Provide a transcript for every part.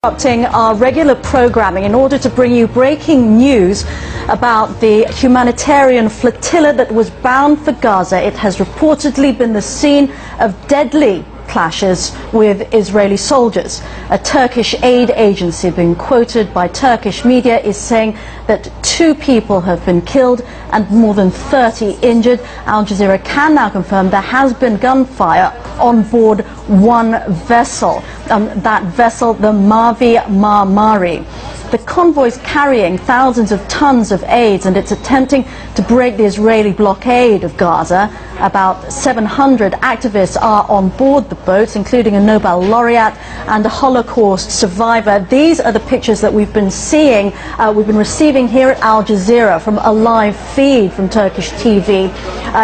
Interrupting our regular programming in order to bring you breaking news about the humanitarian flotilla that was bound for Gaza. It has reportedly been the scene of deadly clashes with Israeli soldiers. A Turkish aid agency being quoted by Turkish media is saying that 2 people have been killed and more than 30 injured. Al Jazeera can now confirm there has been gunfire on board one vessel. That vessel, the Mavi Marmari. The convoy is carrying thousands of tons of aid and it's attempting to break the Israeli blockade of Gaza. About 700 activists are on board the boats, including a Nobel laureate and a Holocaust survivor. These are the pictures that we've been seeing, we've been receiving here at Al Jazeera from a live feed from Turkish TV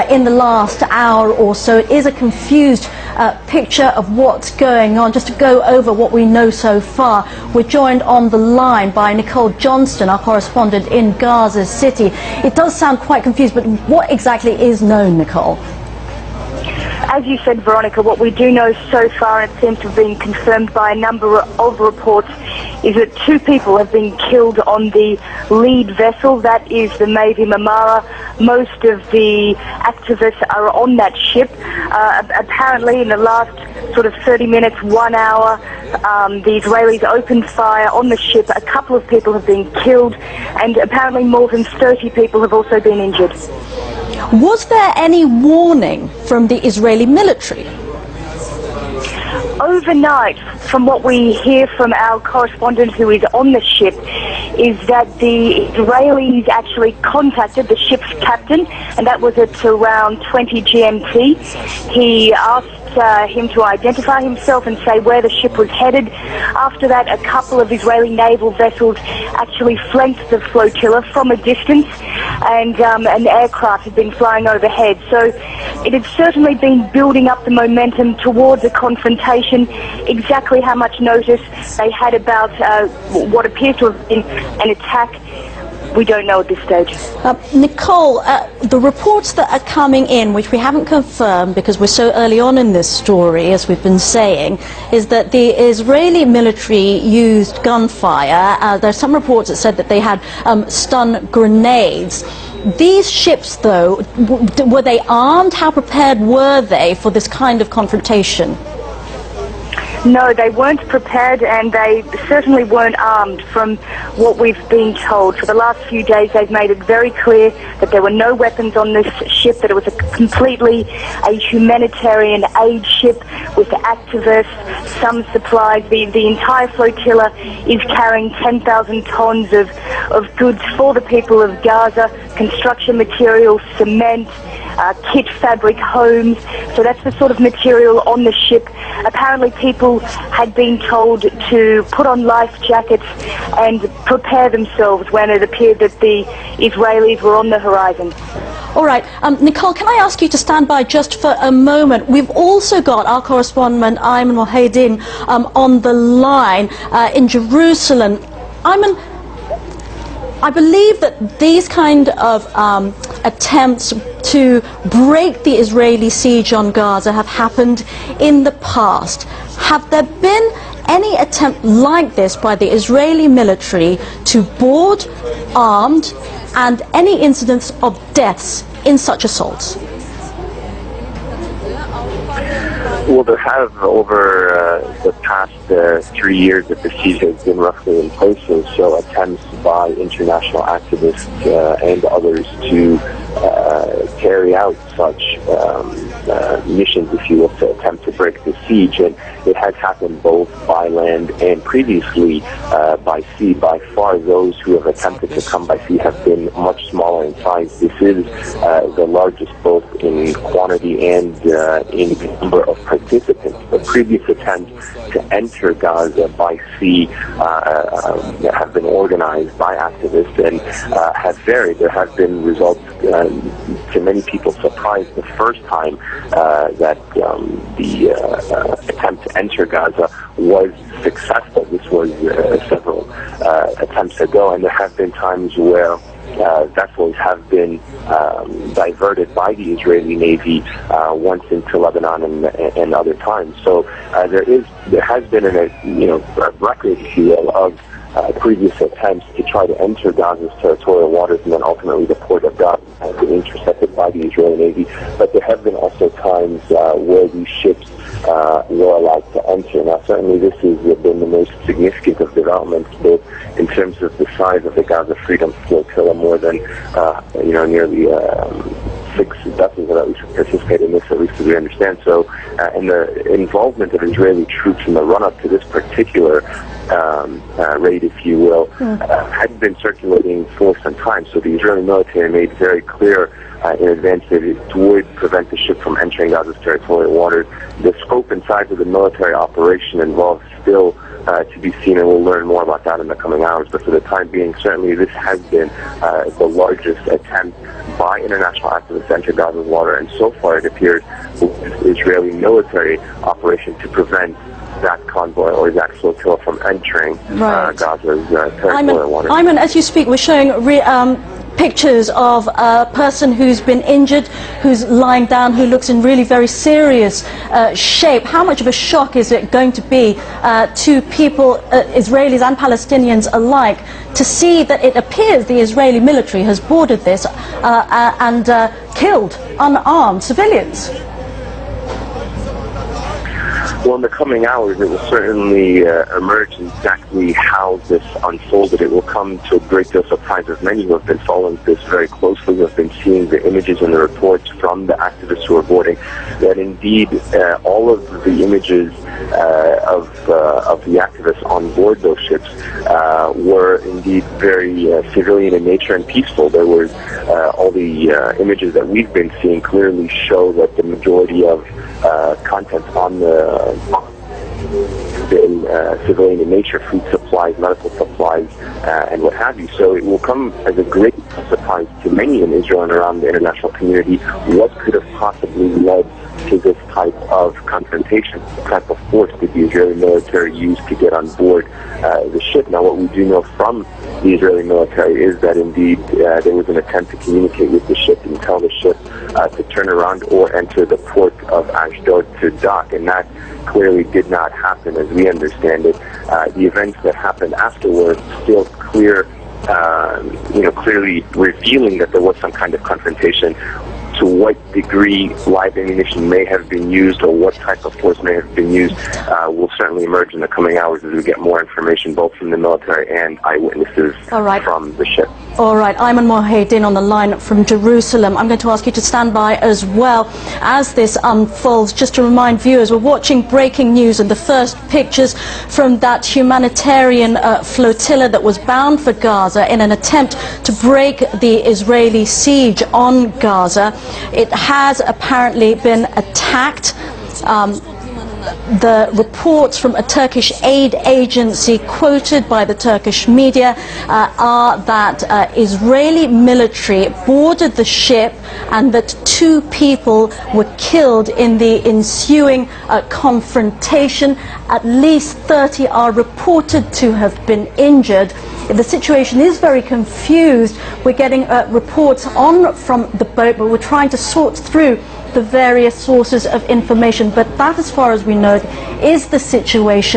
in the last hour or so. It is a confused picture of what's going on. Just to go over what we know so far, we're joined on the line by Nicole Johnston, our correspondent in Gaza City. It does sound quite confused, but what exactly is known, Nicole? As you said, Veronica, what we do know so far, and it seems to have been confirmed by a number of reports, is that 2 people have been killed on the lead vessel. That is the Mavi Marmara. Most of the activists are on that ship. Apparently, in the last sort of 30 minutes, 1 hour, the Israelis opened fire on the ship. A couple of people have been killed, and apparently more than 30 people have also been injured. Was there any warning from the Israeli military? Overnight, from what we hear from our correspondent who is on the ship, is that the Israelis actually contacted the ship's captain, and that was at around 20 GMT. He asked him to identify himself and say where the ship was headed. After that, a couple of Israeli naval vessels actually flanked the flotilla from a distance, and an aircraft had been flying overhead. So it had certainly been building up the momentum towards a confrontation. Exactly how much notice they had about what appears to have been an attack, we don't know at this stage. Nicole, the reports that are coming in, which we haven't confirmed because we're so early on in this story, as we've been saying, is that the Israeli military used gunfire. There are some reports that said that they had stun grenades. These ships, though, were they armed? How prepared were they for this kind of confrontation? No, they weren't prepared, and they certainly weren't armed from what we've been told. For the last few days, they've made it very clear that there were no weapons on this ship, that it was completely a humanitarian aid ship with activists, some supplies. The entire flotilla is carrying 10,000 tons of goods for the people of Gaza, construction materials, cement, kit fabric, homes. So that's the sort of material on the ship. Apparently people had been told to put on life jackets and prepare themselves when it appeared that the Israelis were on the horizon. All right, Nicole, can I ask you to stand by just for a moment? We've also got our correspondent Ayman Mohedin on the line in Jerusalem. Ayman, I believe that these kind of attempts to break the Israeli siege on Gaza have happened in the past. Have there been any attempt like this by the Israeli military to board armed, and any incidents of deaths in such assaults? Well, there have over the past 3 years that the siege has been roughly in place, so attempts by international activists and others to carry out such missions, if you will, to attempt to break the siege. And it has happened both by land and previously by sea. By far, those who have attempted to come by sea have been much smaller in size. This is the largest both in quantity and in number of participants. The previous attempts to enter Gaza by sea have been organized by activists and have varied. There have been results, to many people's surprise, the first time that the attempt to enter Gaza was successful. This was several attempts ago, and there have been times where vessels have been diverted by the Israeli Navy once into Lebanon and other times. So there has been a record, if you will, of previous attempts to try to enter Gaza's territorial waters, and then ultimately the port of Gaza has been intercepted by the Israeli Navy. But there have been also times where these ships were allowed to enter. Now, certainly this has been the most significant of developments, both in terms of the size of the Gaza Freedom Flotilla, more than nearly 6 vessels that at least participate in this, at least as we understand. So, and the involvement of Israeli troops in the run-up to this particular raid, if you will, had been circulating for some time. So the Israeli military made very clear in advance that it would prevent the ship from entering Gaza's territorial waters. The scope and size of the military operation involved still to be seen, and we'll learn more about that in the coming hours. But for the time being, certainly this has been the largest attempt by international activists to enter Gaza's water, and so far it appears the Israeli military operation to prevent that convoy or that flotilla from entering Gaza's territorial waters. Ayman, as you speak, we're showing pictures of a person who's been injured, who's lying down, who looks in really very serious shape. How much of a shock is it going to be to people, Israelis and Palestinians alike, to see that it appears the Israeli military has boarded this and killed unarmed civilians? Well, in the coming hours, it will certainly emerge exactly how this unfolded. It will come to a great deal of surprise of many who have been following this very closely, who have been seeing the images and the reports from the activists who are boarding, that indeed all of the images of the activists on board those ships were indeed very civilian in nature and peaceful. There was all the images that we've been seeing clearly show that the majority of content on the been civilian in nature, food supplies, medical supplies, and what have you. So it will come as a great surprise to many in Israel and around the international community what could have possibly led to this type of confrontation, the type of force that the Israeli military used to get on board the ship. Now, what we do know from the Israeli military is that indeed there was an attempt to communicate with the ship and tell the ship to turn around or enter the port of Ashdod to dock, and that clearly did not happen as we understand it. The events that happened afterwards still clearly revealing that there was some kind of confrontation. To what degree live ammunition may have been used or what type of force may have been used will certainly emerge in the coming hours as we get more information both from the military and eyewitnesses from the ship. All right, Ayman Mohyeddin on the line from Jerusalem. I'm going to ask you to stand by as well as this unfolds. Just to remind viewers, we're watching breaking news and the first pictures from that humanitarian flotilla that was bound for Gaza in an attempt to break the Israeli siege on Gaza. It has apparently been attacked. The reports from a Turkish aid agency quoted by the Turkish media are that Israeli military boarded the ship and that 2 people were killed in the ensuing confrontation. At least 30 are reported to have been injured. The situation is very confused. We're getting reports from the boat, but we're trying to sort through the various sources of information. But that, as far as we know, is the situation.